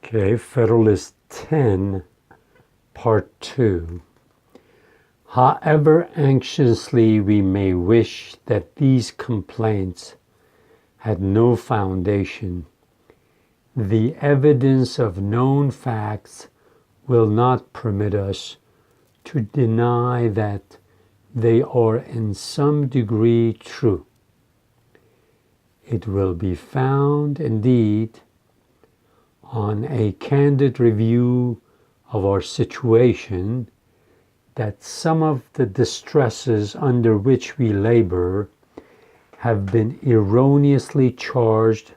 Okay, Federalist 10, Part 2. However anxiously we may wish that these complaints had no foundation, the evidence of known facts will not permit us to deny that they are in some degree true. It will be found, indeed, on a candid review of our situation, that some of the distresses under which we labor have been erroneously charged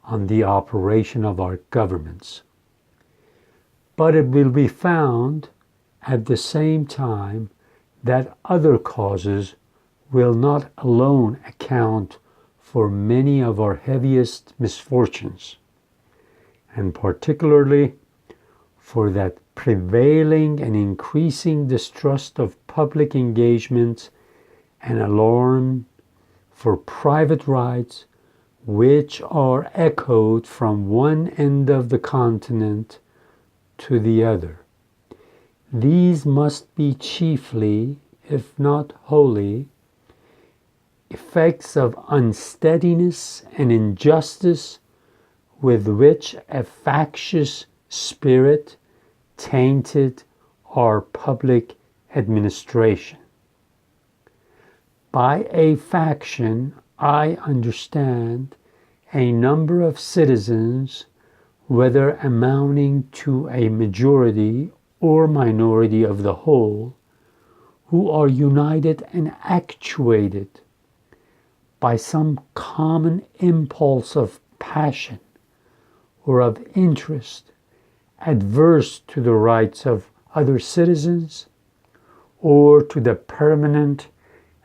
on the operation of our governments. But it will be found at the same time that other causes will not alone account for many of our heaviest misfortunes, and particularly for that prevailing and increasing distrust of public engagement and alarm for private rights, which are echoed from one end of the continent to the other. These must be chiefly, if not wholly, effects of unsteadiness and injustice with which a factious spirit tainted our public administration. By a faction, I understand a number of citizens, whether amounting to a majority or minority of the whole, who are united and actuated by some common impulse of passion or of interest adverse to the rights of other citizens or to the permanent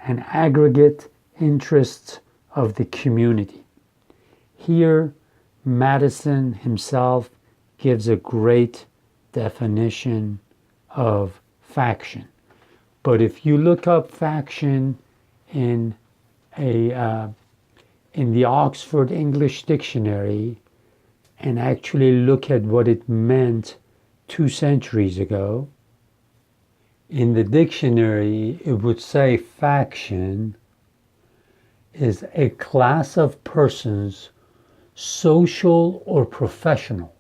and aggregate interests of the community. Here, Madison himself gives a great definition of faction. But if you look up faction in the Oxford English Dictionary and actually look at what it meant 2 centuries ago, in the dictionary it would say faction is a class of persons, social or professional,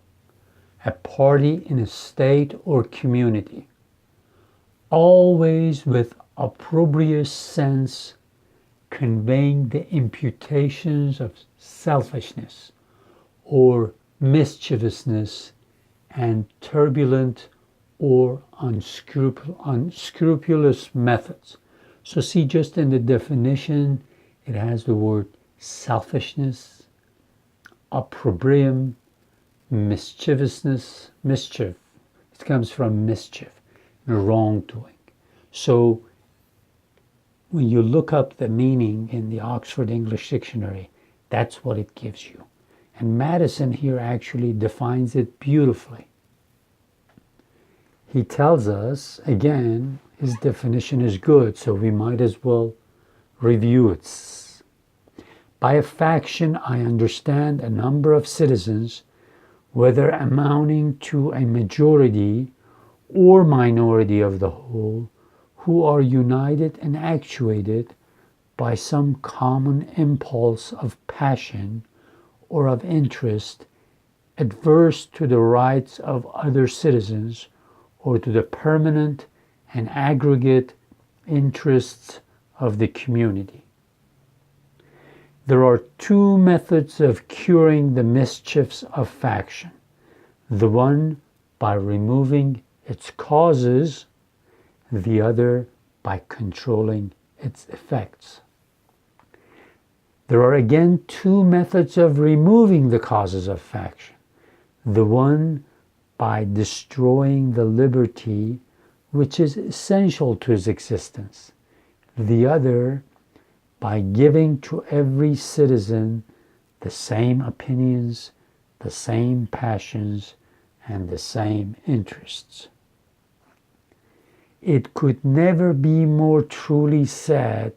a party in a state or community, always with opprobrious sense, conveying the imputations of selfishness or mischievousness and turbulent or unscrupulous methods. So see, just in the definition, it has the word selfishness, opprobrium, mischievousness, mischief. It comes from mischief, wrongdoing. So when you look up the meaning in the Oxford English Dictionary, that's what it gives you. And Madison here actually defines it beautifully. He tells us, again, his definition is good, so we might as well review it. By a faction, I understand a number of citizens, whether amounting to a majority or minority of the whole, who are united and actuated by some common impulse of passion or of interest adverse to the rights of other citizens or to the permanent and aggregate interests of the community. There are 2 methods of curing the mischiefs of faction. The one by removing its causes, the other by controlling its effects. There are again 2 methods of removing the causes of faction. The one by destroying the liberty which is essential to its existence. The other by giving to every citizen the same opinions, the same passions, and the same interests. It could never be more truly said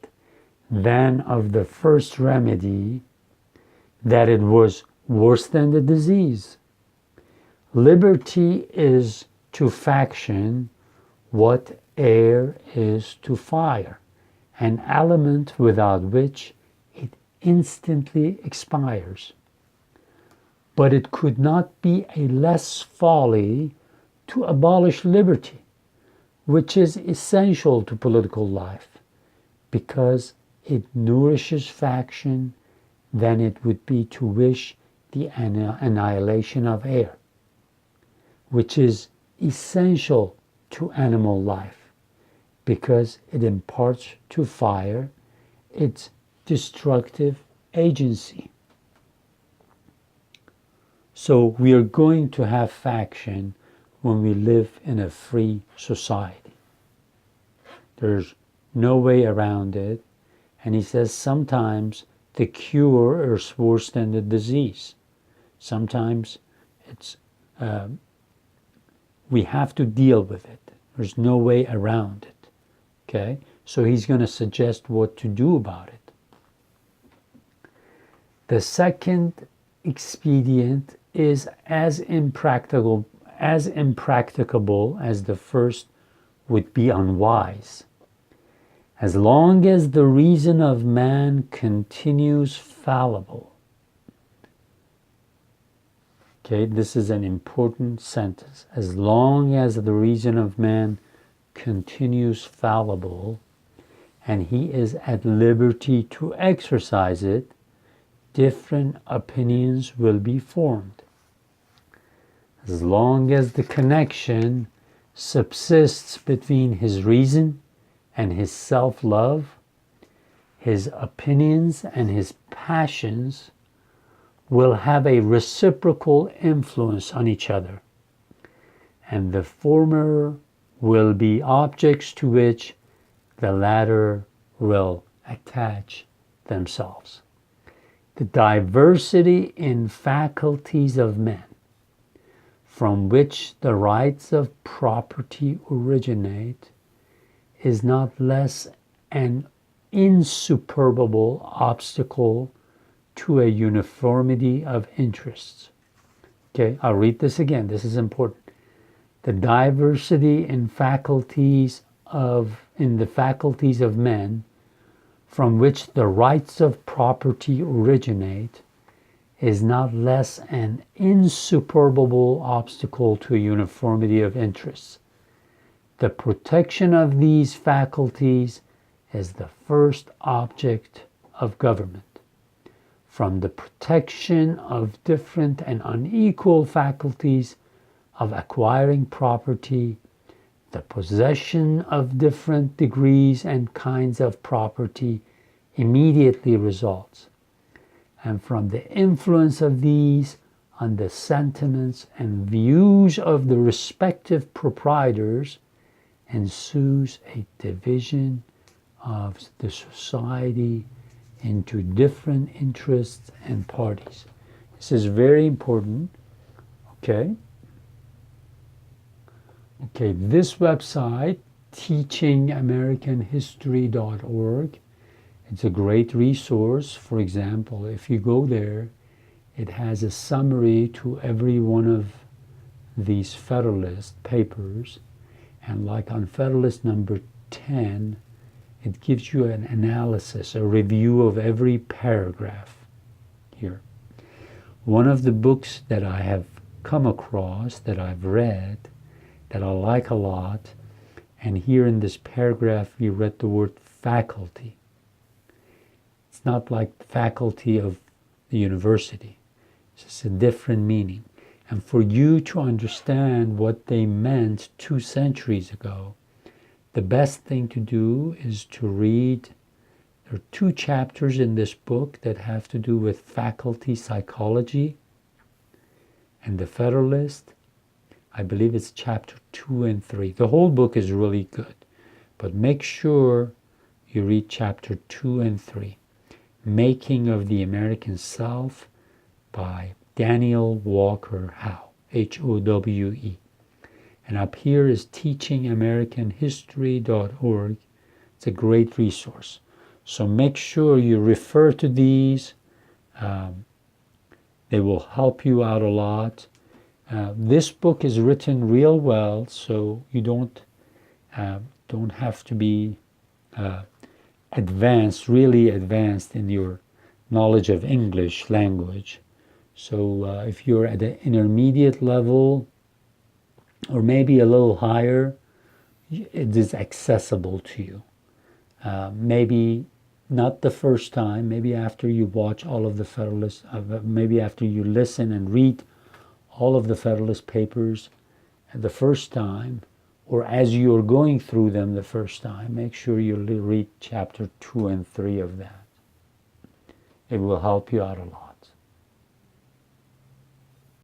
than of the first remedy that it was worse than the disease. Liberty is to faction what air is to fire, an element without which it instantly expires. But it could not be a less folly to abolish liberty, which is essential to political life, because it nourishes faction, than it would be to wish the annihilation of air, which is essential to animal life, because it imparts to fire its destructive agency. So we are going to have faction when we live in a free society. There's no way around it. And he says sometimes the cure is worse than the disease. Sometimes it's we have to deal with it. There's no way around it. Okay? So he's going to suggest what to do about it. The second expedient is as impracticable as the first would be unwise. As long as the reason of man continues fallible. Okay, this is an important sentence. As long as the reason of man continues fallible, and he is at liberty to exercise it, different opinions will be formed. As long as the connection subsists between his reason and his self-love, his opinions and his passions will have a reciprocal influence on each other, and the former will be objects to which the latter will attach themselves. The diversity in faculties of men, from which the rights of property originate, is not less an insuperable obstacle to a uniformity of interests. Okay, I'll read this again. This is important. The diversity in the faculties of men, from which the rights of property originate, is not less an insuperable obstacle to a uniformity of interests. The protection of these faculties is the first object of government. From the protection of different and unequal faculties of acquiring property, the possession of different degrees and kinds of property immediately results. And from the influence of these on the sentiments and views of the respective proprietors ensues a division of the society into different interests and parties. This is very important. Okay, this website, teachingamericanhistory.org, it's a great resource. For example, if you go there, it has a summary to every one of these Federalist Papers. And like on Federalist number 10, it gives you an analysis, a review of every paragraph here. One of the books that I have come across, that I've read, that I like a lot, and here in this paragraph we read the word faculty. It's not like the faculty of the university. It's just a different meaning. And for you to understand what they meant 2 centuries ago, the best thing to do is to read. There are 2 chapters in this book that have to do with faculty psychology and the Federalist. I believe it's chapter 2 and 3. The whole book is really good, but make sure you read chapter 2 and 3. Making of the American South by Daniel Walker Howe, Howe. And up here is teachingamericanhistory.org. It's a great resource. So make sure you refer to these. They will help you out a lot. This book is written real well, so you don't have to be really advanced in your knowledge of English language. So if you're at an intermediate level, or maybe a little higher, it is accessible to you. Maybe not the first time, maybe after you watch all of the Federalist, maybe after you listen and read all of the Federalist Papers the first time, or as you're going through them the first time, make sure you read chapter 2 and 3 of that. It will help you out a lot.